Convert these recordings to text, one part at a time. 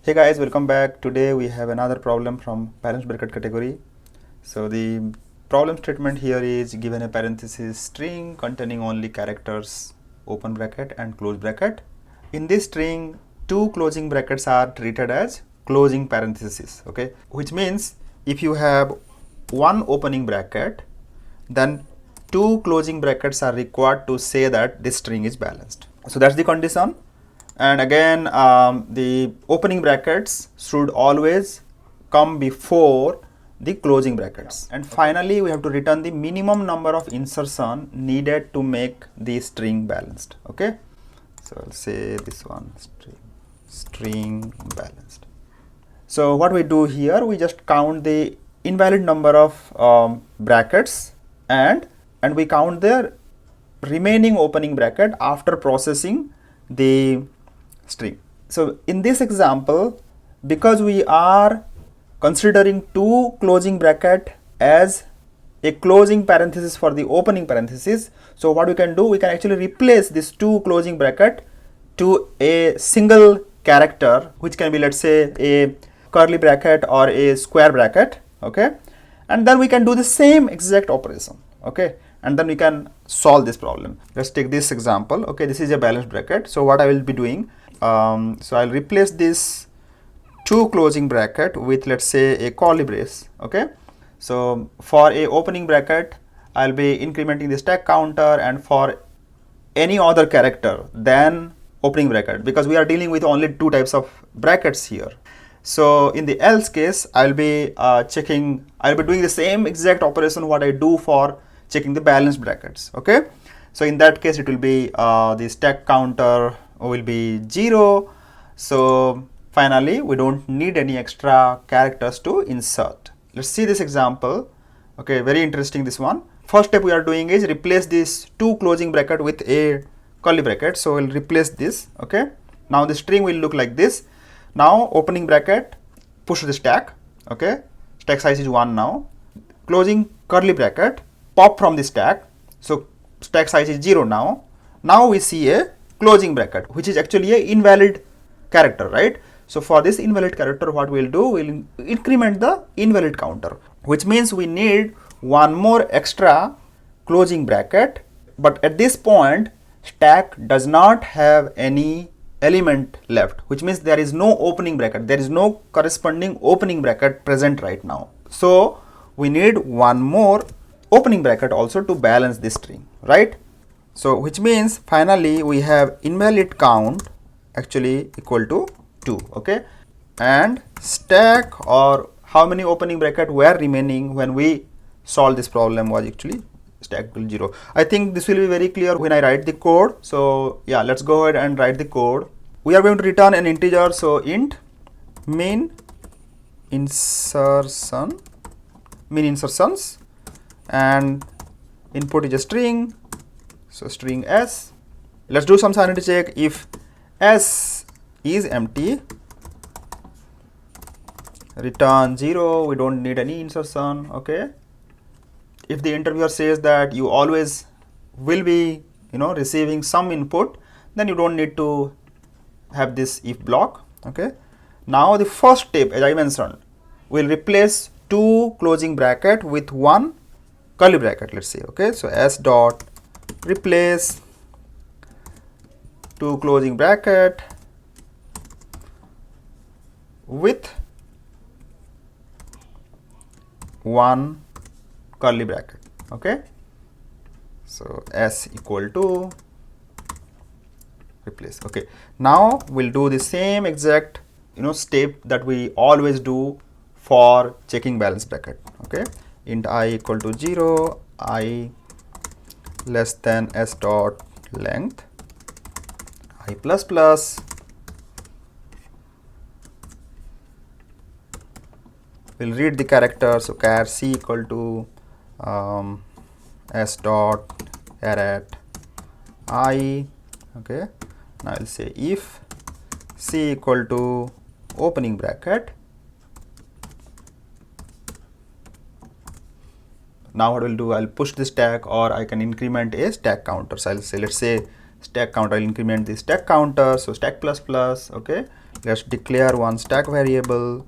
Hey guys, welcome back. Today we have another problem from balanced bracket category. So the problem statement here is given a parenthesis string containing only characters open bracket and close bracket. In this string, two closing brackets are treated as closing parentheses, okay? Which means if you have one opening bracket, then two closing brackets are required to say that this string is balanced. So that's the condition. And again, the opening brackets should always come before the closing brackets. And finally, we have to return the minimum number of insertion needed to make the string balanced. Okay, so I'll say this one, string balanced. So what we do here, we just count the invalid number of brackets and we count the remaining opening bracket after processing the string. So in this example, because we are considering two closing bracket as a closing parenthesis for the opening parenthesis, so what we can do, we can actually replace this two closing bracket to a single character, which can be, let's say, a curly bracket or a square bracket, okay, and then we can do the same exact operation, okay, and then we can solve this problem. Let's take this example. Okay, this is a balanced bracket. So what I will be doing, so I'll replace this two closing bracket with, let's say, a curly brace. Okay, so for a opening bracket, I'll be incrementing the stack counter, and for any other character than opening bracket, because we are dealing with only two types of brackets here. So in the else case, I'll be doing the same exact operation what I do for checking the balanced brackets. Okay, so in that case, it will be the stack counter will be 0. So finally, we don't need any extra characters to insert. Let's see this example. Okay, very interesting this one. First step we are doing is replace this two closing bracket with a curly bracket. So we'll replace this. Okay, now the string will look like this. Now opening bracket, push the stack. Okay, stack size is 1 now. Closing curly bracket, pop from the stack. So stack size is 0 now. Now we see a closing bracket, which is actually a invalid character, right? So for this invalid character, what we'll do, we'll increment the invalid counter, which means we need one more extra closing bracket. But at this point, stack does not have any element left, which means there is no opening bracket. There is no corresponding opening bracket present right now. So we need one more opening bracket also to balance this string, right? So which means finally we have invalid count actually equal to 2, okay, and stack, or how many opening bracket were remaining when we solve this problem, was actually stack equal 0. I think this will be very clear when I write the code. So yeah, let's go ahead and write the code. We are going to return an integer, so int min insertions, and input is a string, so string s. Let's do some sanity check. If s is empty, return 0. We don't need any insertion. Okay, if the interviewer says that you always will be receiving some input, then you don't need to have this if block. Okay, now the first step, as I mentioned, we'll replace two closing bracket with one curly bracket, let's say. Okay, so s dot replace two closing bracket with one curly bracket. Okay, so s equal to replace. Okay, now we'll do the same exact step that we always do for checking balance bracket. Okay, int I equal to 0, I less than s dot length, I plus plus, we'll read the character, so char c equal to s dot array I. Okay, now I'll say if c equal to opening bracket. Now what we'll do, I'll push the stack, or I can increment a stack counter. So I'll say, let's say stack counter, I'll increment the stack counter, so stack plus plus. Okay, let's declare one stack variable,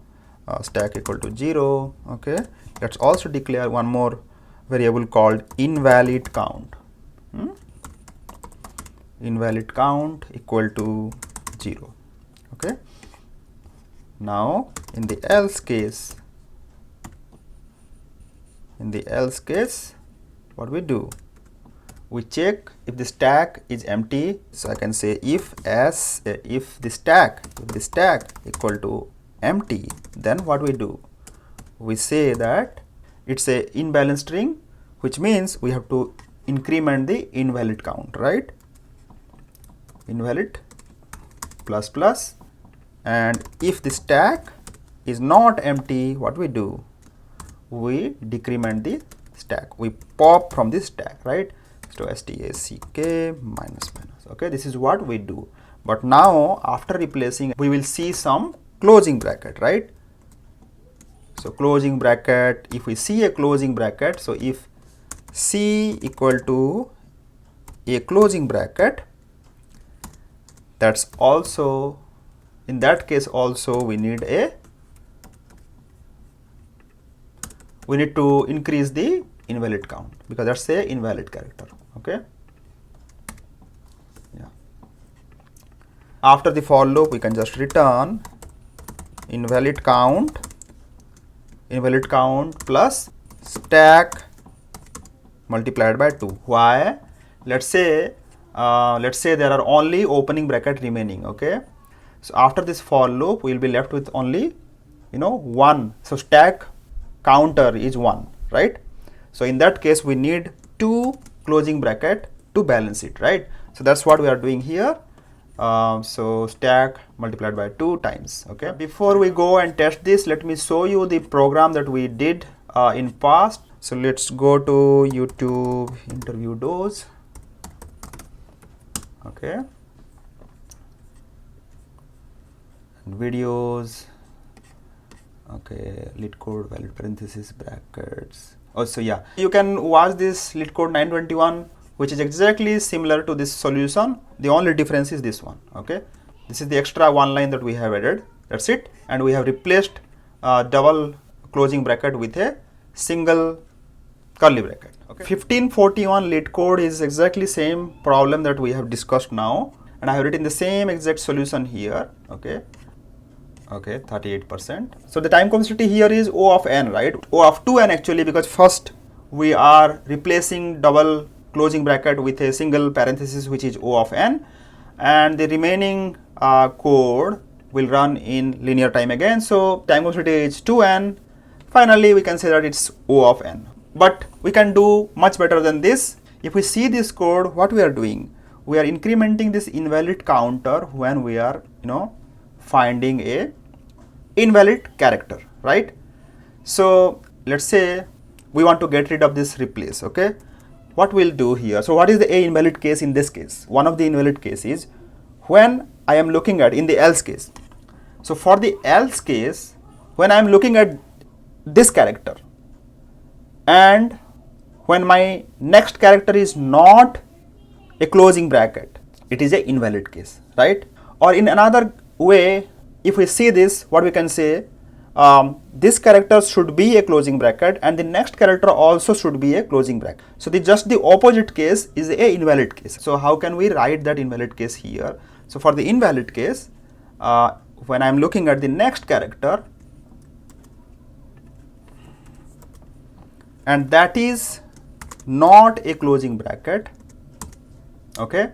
stack equal to 0. Okay, let's also declare one more variable called invalid count. Invalid count equal to 0. Okay, now in the else case, what we do, we check if the stack is empty. So I can say if the stack equal to empty, then what we do, we say that it's a invalid string, which means we have to increment the invalid count, right? Invalid plus plus, and if the stack is not empty, what we do, we decrement the stack, we pop from the stack, right? So stack minus minus. Okay, this is what we do. But now after replacing, we will see some closing bracket, right? So closing bracket, if we see a closing bracket, so if C equal to a closing bracket, that's also, in that case also we need to increase the invalid count, because that's a invalid character. Okay, yeah. After the for loop, we can just return invalid count plus stack multiplied by 2. Why? Let's say there are only opening bracket remaining. Okay, so after this for loop, we will be left with only 1. So stack counter is 1, right? So in that case, we need 2 closing bracket to balance it, right? So that's what we are doing here. So stack multiplied by 2 times. Okay, before we go and test this, let me show you the program that we did in past. So let's go to YouTube interview dose. Okay, videos. Okay, LeetCode valid parenthesis brackets. Also, yeah, you can watch this LeetCode 921, which is exactly similar to this solution. The only difference is this one. Okay, this is the extra one line that we have added. That's it, and we have replaced double closing bracket with a single curly bracket. Okay, 1541 LeetCode is exactly same problem that we have discussed now, and I have written the same exact solution here. Okay. Okay, 38%. So the time complexity here is O of n, right? O of 2n actually, because first we are replacing double closing bracket with a single parenthesis, which is O of n, and the remaining code will run in linear time again. So time complexity is 2n. Finally, we can say that it's O of n. But we can do much better than this. If we see this code, what we are doing, we are incrementing this invalid counter when we are, finding a invalid character, right? So let's say we want to get rid of this replace. Okay, what we'll do here, so what is the invalid case in this case? One of the invalid cases when I am looking at in the else case. So for the else case, when I am looking at this character and when my next character is not a closing bracket, it is a invalid case, right? Or in another way, if we see this, what we can say, this character should be a closing bracket and the next character also should be a closing bracket. So just the opposite case is a invalid case. So how can we write that invalid case here? So for the invalid case, when I am looking at the next character and that is not a closing bracket, okay,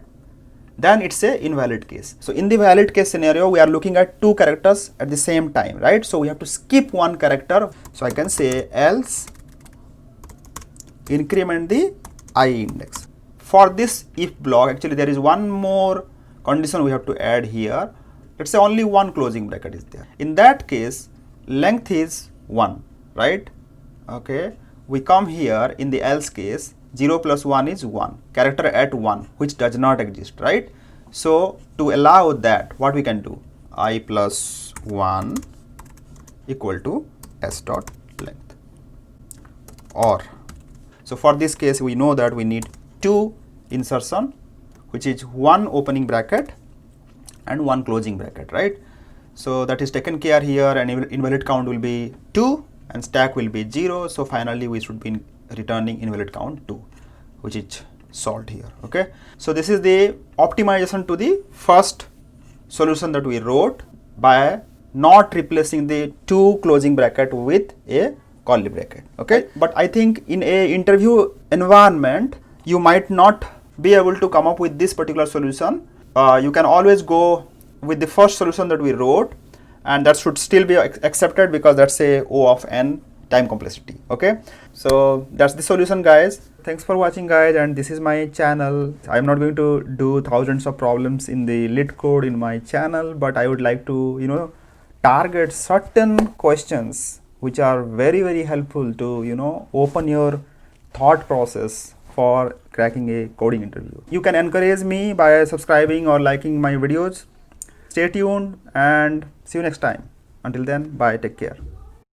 then it's a invalid case. So in the valid case scenario, we are looking at 2 characters at the same time, right? So we have to skip one character. So I can say else increment the I index. For this if block, actually there is one more condition we have to add here. Let's say only one closing bracket is there. In that case, length is 1, right? Okay, we come here in the else case, 0 plus 1 is 1, character at 1, which does not exist, right? So to allow that, what we can do, I plus 1 equal to s dot length. Or, so for this case, we know that we need 2 insertion, which is 1 opening bracket and 1 closing bracket, right? So that is taken care here, and invalid count will be 2 and stack will be 0. So finally we should be returning invalid count 2, which is solved here. Okay, so this is the optimization to the first solution that we wrote by not replacing the 2 closing bracket with a curly bracket. Okay, but I think in a interview environment you might not be able to come up with this particular solution. You can always go with the first solution that we wrote, and that should still be accepted because that's a O of n time complexity. Okay, so that's the solution, guys. Thanks for watching, guys, and this is my channel. I'm not going to do thousands of problems in the LeetCode in my channel, but I would like to target certain questions which are very, very helpful to open your thought process for cracking a coding interview. You can encourage me by subscribing or liking my videos. Stay tuned and see you next time. Until then, bye, take care.